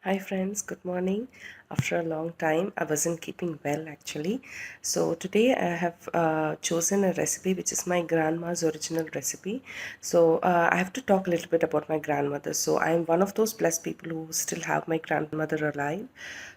Hi friends, good morning. After a long time, I wasn't keeping well actually. So today I have chosen a recipe which is my grandma's original recipe. So I have to talk a little bit about my grandmother. So I am one of those blessed people who still have my grandmother alive.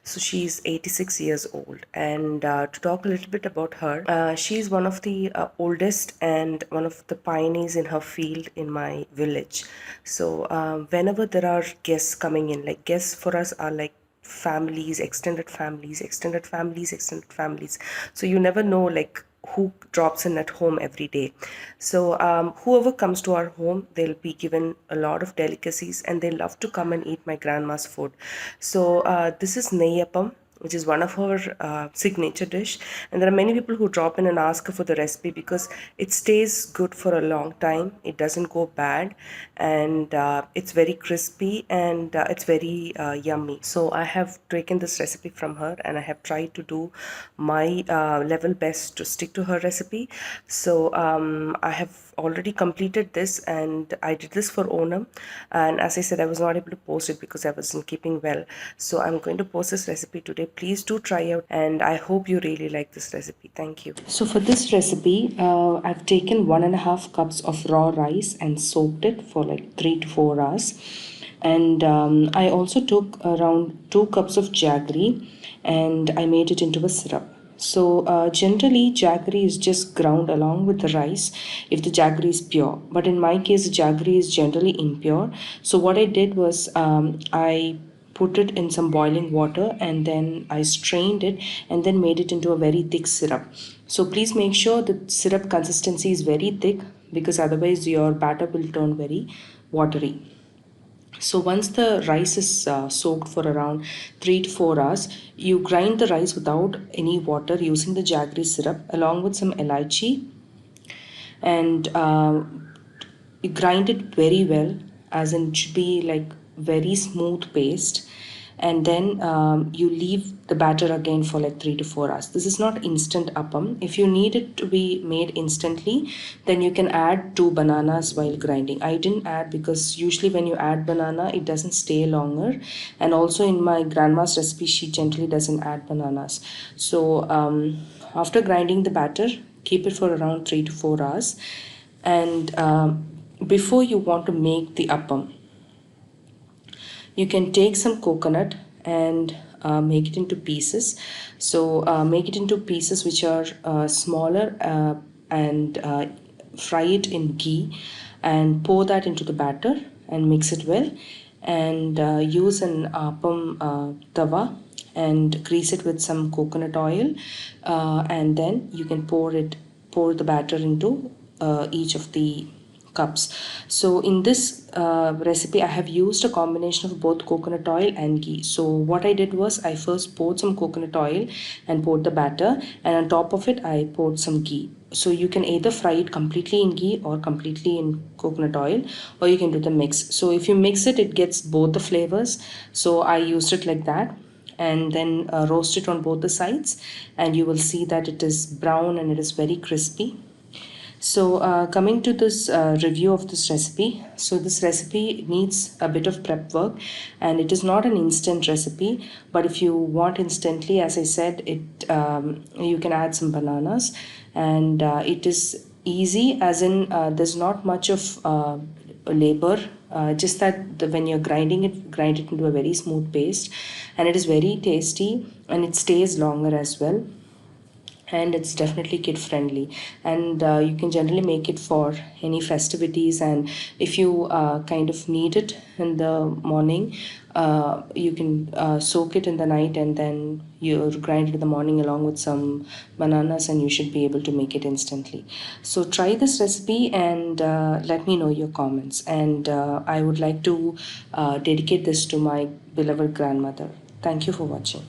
So she's 86 years old. And to talk a little bit about her, she's one of the oldest and one of the pioneers in her field in my village. So whenever there are guests coming in, like guests for us are like families, extended families, extended families, extended families. So you never know like who drops in at home every day. So whoever comes to our home, they'll be given a lot of delicacies and they love to come and eat my grandma's food. So this is Neyyapam, which is one of her signature dish. And there are many people who drop in and ask her for the recipe because it stays good for a long time. It doesn't go bad, and it's very crispy and it's very yummy. So I have taken this recipe from her and I have tried to do my level best to stick to her recipe. So I have already completed this and I did this for Onam, and as I said, I was not able to post it because I wasn't keeping well. So I'm going to post this recipe today. Please do try out and I hope you really like this recipe. Thank you. So for this recipe, I've taken 1.5 cups of raw rice and soaked it for like 3 to 4 hours. And I also took around 2 cups of jaggery and I made it into a syrup. So generally jaggery is just ground along with the rice if the jaggery is pure. But in my case, the jaggery is generally impure. So what I did was I put it in some boiling water and then I strained it and then made it into a very thick syrup. So please make sure the syrup consistency is very thick because otherwise your batter will turn very watery. So once the rice is soaked for around 3 to 4 hours, you grind the rice without any water using the jaggery syrup along with some elaichi, and you grind it very well, as in it should be like very smooth paste. And then you leave the batter again for like 3 to 4 hours. This is not instant appam. If you need it to be made instantly, then you can add 2 bananas while grinding. I didn't add because usually when you add banana, it doesn't stay longer. And also in my grandma's recipe, she generally doesn't add bananas. So after grinding the batter, keep it for around 3 to 4 hours. And before you want to make the appam, you can take some coconut and make it into pieces. So make it into pieces which are smaller, and fry it in ghee and pour that into the batter and mix it well, and use an appam tawa and grease it with some coconut oil, and then you can pour the batter into each of the cups. So in this recipe, I have used a combination of both coconut oil and ghee. So what I did was I first poured some coconut oil and poured the batter, and on top of it I poured some ghee. So you can either fry it completely in ghee or completely in coconut oil, or you can do the mix. So if you mix it, it gets both the flavors. So I used it like that, and then roast it on both the sides, and you will see that it is brown and it is very crispy. So coming to this review of this recipe, so this recipe needs a bit of prep work, and it is not an instant recipe. But if you want instantly, as I said, it you can add some bananas, and it is easy, as in there's not much of labor. Just that when you're grinding it, grind it into a very smooth paste, and it is very tasty and it stays longer as well, and it's definitely kid friendly. And you can generally make it for any festivities, and if you kind of need it in the morning, you can soak it in the night and then you grind it in the morning along with some bananas, and you should be able to make it instantly. So try this recipe and let me know your comments, and I would like to dedicate this to my beloved grandmother. Thank you for watching.